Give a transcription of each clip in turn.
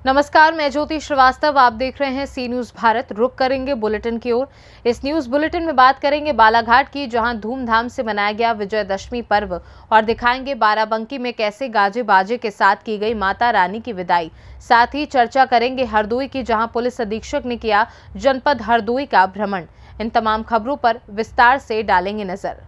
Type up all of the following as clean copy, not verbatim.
नमस्कार, मैं ज्योति श्रीवास्तव। आप देख रहे हैं सी न्यूज भारत। रुक करेंगे बुलेटिन की ओर। इस न्यूज बुलेटिन में बात करेंगे बालाघाट की, जहां धूमधाम से मनाया गया विजयदशमी पर्व, और दिखाएंगे बाराबंकी में कैसे गाजे बाजे के साथ की गई माता रानी की विदाई। साथ ही चर्चा करेंगे हरदोई की, जहां पुलिस अधीक्षक ने किया जनपद हरदोई का भ्रमण। इन तमाम खबरों पर विस्तार से डालेंगे नजर।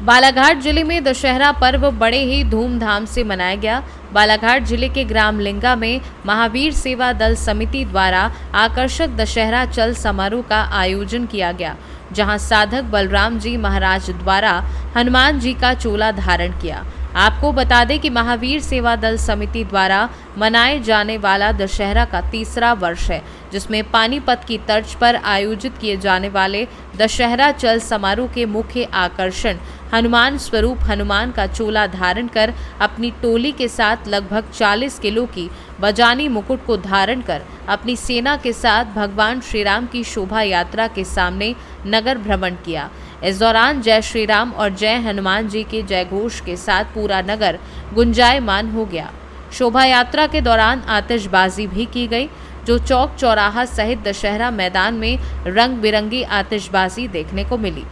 बालाघाट जिले में दशहरा पर्व बड़े ही धूमधाम से मनाया गया। बालाघाट जिले के ग्राम लिंगा में महावीर सेवा दल समिति द्वारा आकर्षक दशहरा चल समारोह का आयोजन किया गया, जहां साधक बलराम जी महाराज द्वारा हनुमान जी का चोला धारण किया। आपको बता दें कि महावीर सेवा दल समिति द्वारा मनाए जाने वाला दशहरा का तीसरा वर्ष है, जिसमें पानीपत की तर्ज पर आयोजित किए जाने वाले दशहरा चल समारोह के मुख्य आकर्षण हनुमान स्वरूप हनुमान का चोला धारण कर अपनी टोली के साथ लगभग 40 किलो की बजानी मुकुट को धारण कर अपनी सेना के साथ भगवान श्री राम की शोभा यात्रा के सामने नगर भ्रमण किया। इस दौरान जय श्री राम और जय हनुमान जी के जयघोष के साथ पूरा नगर गुंजायमान हो गया। शोभा यात्रा के दौरान आतिशबाजी भी की गई, जो चौक चौराहा सहित दशहरा मैदान में रंग बिरंगी आतिशबाजी देखने को मिली।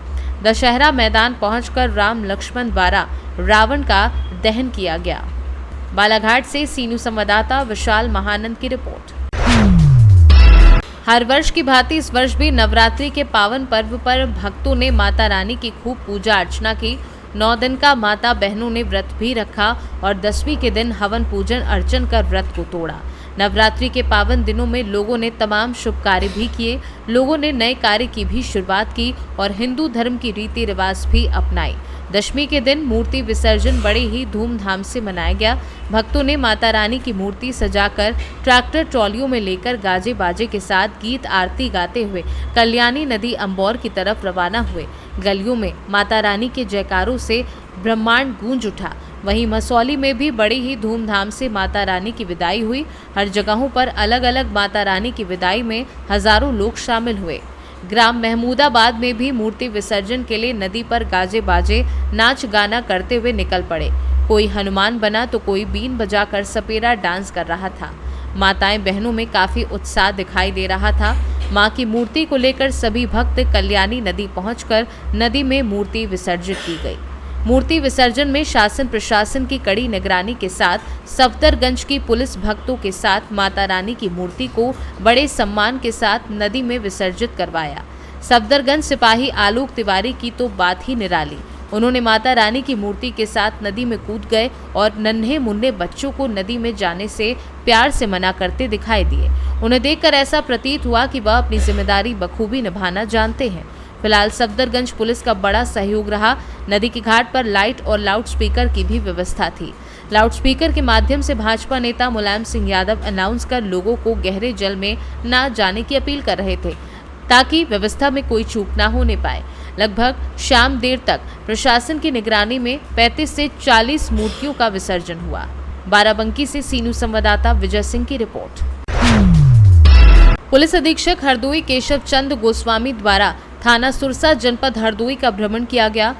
दशहरा मैदान पहुंचकर राम लक्ष्मण द्वारा रावण का दहन किया गया। बालाघाट से सी न्यूज संवाददाता विशाल महानंद की रिपोर्ट। हर वर्ष की भांति इस वर्ष भी नवरात्रि के पावन पर्व पर भक्तों ने माता रानी की खूब पूजा अर्चना की। 9 दिन का माता बहनों ने व्रत भी रखा और 10वीं के दिन हवन पूजन अर्चन कर व्रत को तोड़ा। नवरात्रि के पावन दिनों में लोगों ने तमाम शुभ कार्य भी किए। लोगों ने नए कार्य की भी शुरुआत की और हिंदू धर्म की रीति रिवाज भी अपनाई। दशमी के दिन मूर्ति विसर्जन बड़े ही धूमधाम से मनाया गया। भक्तों ने माता रानी की मूर्ति सजाकर ट्रैक्टर ट्रॉलियों में लेकर गाजे बाजे के साथ गीत आरती गाते हुए कल्याणी नदी अंबौर की तरफ रवाना हुए। गलियों में माता रानी के जयकारों से ब्रह्मांड गूंज उठा। वहीं मसौली में भी बड़ी ही धूमधाम से माता रानी की विदाई हुई। हर जगहों पर अलग अलग माता रानी की विदाई में हजारों लोग शामिल हुए। ग्राम महमूदाबाद में भी मूर्ति विसर्जन के लिए नदी पर गाजे बाजे नाच गाना करते हुए निकल पड़े। कोई हनुमान बना तो कोई बीन बजाकर सपेरा डांस कर रहा था। माताएं बहनों में काफी उत्साह दिखाई दे रहा था। मां की मूर्ति को लेकर सभी भक्त कल्याणी नदी पहुंचकर नदी में मूर्ति विसर्जित की गई। मूर्ति विसर्जन में शासन प्रशासन की कड़ी निगरानी के साथ सफदरगंज की पुलिस भक्तों के साथ माता रानी की मूर्ति को बड़े सम्मान के साथ नदी में विसर्जित करवाया। सफदरगंज सिपाही आलोक तिवारी की तो बात ही निराली। उन्होंने माता रानी की मूर्ति के साथ नदी में कूद गए और नन्हे मुन्ने बच्चों को नदी में जाने से प्यार से मना करते दिखाई दिए। उन्हें देखकर ऐसा प्रतीत हुआ कि वह अपनी जिम्मेदारी बखूबी निभाना जानते हैं। फिलहाल सफदरगंज पुलिस का बड़ा सहयोग रहा। नदी के घाट पर लाइट और लाउडस्पीकर की भी व्यवस्था थी। लाउडस्पीकर के माध्यम से भाजपा नेता मुलायम सिंह यादव अनाउंस कर लोगों को गहरे जल में न जाने की अपील कर रहे थे, ताकि व्यवस्था में कोई चूक न होने पाए। लगभग शाम देर तक प्रशासन की निगरानी में 35 से 40 मूर्तियों का विसर्जन हुआ। बाराबंकी से सी न्यूज संवाददाता विजय सिंह की रिपोर्ट। पुलिस अधीक्षक हरदोई केशव चंद गोस्वामी द्वारा थाना सुरसा जनपद हरदोई का भ्रमण किया गया।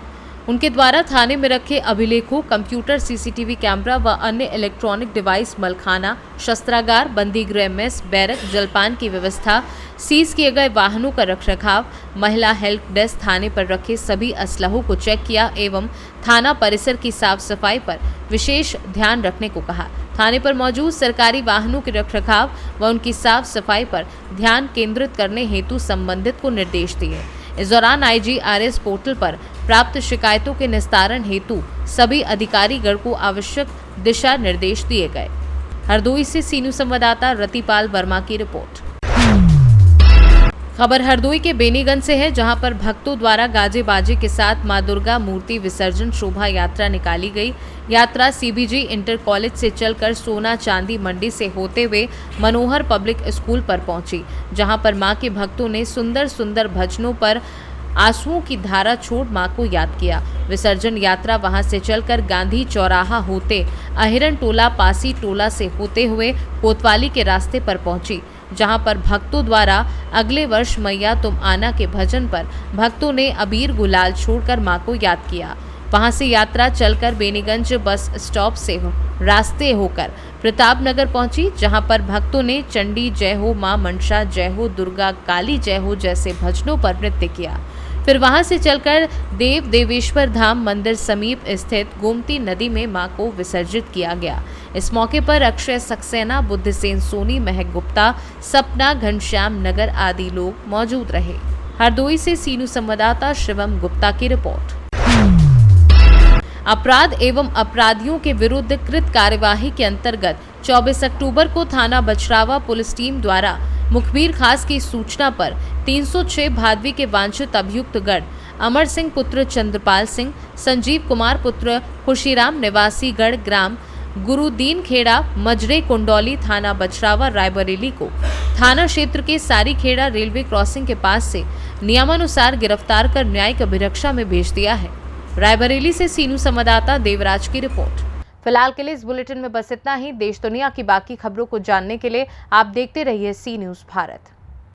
उनके द्वारा थाने में रखे अभिलेखों, कंप्यूटर, सीसीटीवी कैमरा व अन्य इलेक्ट्रॉनिक डिवाइस, मलखाना, शस्त्रागार, बंदी गृह, मेस, बैरक, जलपान की व्यवस्था, सीज किए गए वाहनों का रखरखाव, महिला हेल्प डेस्क, थाने पर रखे सभी असलहों को चेक किया एवं थाना परिसर की साफ सफाई पर विशेष ध्यान रखने को कहा। थाने पर मौजूद सरकारी वाहनों के रखरखाव व उनकी साफ सफाई पर ध्यान केंद्रित करने हेतु संबंधित को निर्देश दिए। इस दौरान IGRS पोर्टल पर प्राप्त शिकायतों के निस्तारण हेतु सभी अधिकारीगण को आवश्यक दिशा निर्देश दिए गए। हरदोई से सी न्यूज संवाददाता रतिपाल वर्मा की रिपोर्ट। खबर हरदोई के बेनीगंज से है, जहां पर भक्तों द्वारा गाजे बाजे के साथ मां दुर्गा मूर्ति विसर्जन शोभा यात्रा निकाली गई। यात्रा CBG इंटर कॉलेज से चलकर सोना चांदी मंडी से होते हुए मनोहर पब्लिक स्कूल पर पहुंची, जहां पर मां के भक्तों ने सुंदर सुंदर भजनों पर आंसुओं की धारा छोड़ मां को याद किया। विसर्जन यात्रा वहां से चलकर गांधी चौराहा होते अहिरन टोला, पासी टोला से होते हुए कोतवाली के रास्ते पर पहुंची, जहां पर भक्तों द्वारा अगले वर्ष मैया तुम आना के भजन पर भक्तों ने अबीर गुलाल छोड़कर मां को याद किया। वहां से यात्रा चलकर बेनीगंज बस स्टॉप से रास्ते होकर प्रतापनगर पहुंची, जहां पर भक्तों ने चंडी जय हो, मां मनसा जय हो, दुर्गा काली जय हो जैसे भजनों पर नृत्य किया। फिर वहां से चलकर देवेश्वर धाम मंदिर समीप स्थित गोमती नदी में मां को विसर्जित किया गया। इस मौके पर अक्षय सक्सेना, बुद्धसेन सोनी, महक गुप्ता, सपना, घनश्याम नगर आदि लोग मौजूद रहे। हरदोई से सीनू संवाददाता शिवम गुप्ता की रिपोर्ट। अपराध एवं अपराधियों के विरुद्ध कृत कार्यवाही के अंतर्गत 24 अक्टूबर को थाना बछरावा पुलिस टीम द्वारा मुखबिर खास की सूचना पर 306 भादवी के वांछित अभियुक्त गढ़ अमर सिंह पुत्र चंद्रपाल सिंह, संजीव कुमार पुत्र खुशीराम निवासी गढ़ ग्राम गुरुदीन खेड़ा मजरे कुंडौली थाना बछरावा रायबरेली को थाना क्षेत्र के सारी खेड़ा रेलवे क्रॉसिंग के पास से नियमानुसार गिरफ्तार कर न्यायिक अभिरक्षा में भेज दिया है। रायबरेली से सीनू संवाददाता देवराज की रिपोर्ट। फिलहाल के लिए इस बुलेटिन में बस इतना ही। देश दुनिया की बाकी खबरों को जानने के लिए आप देखते रहिए सी न्यूज़ भारत।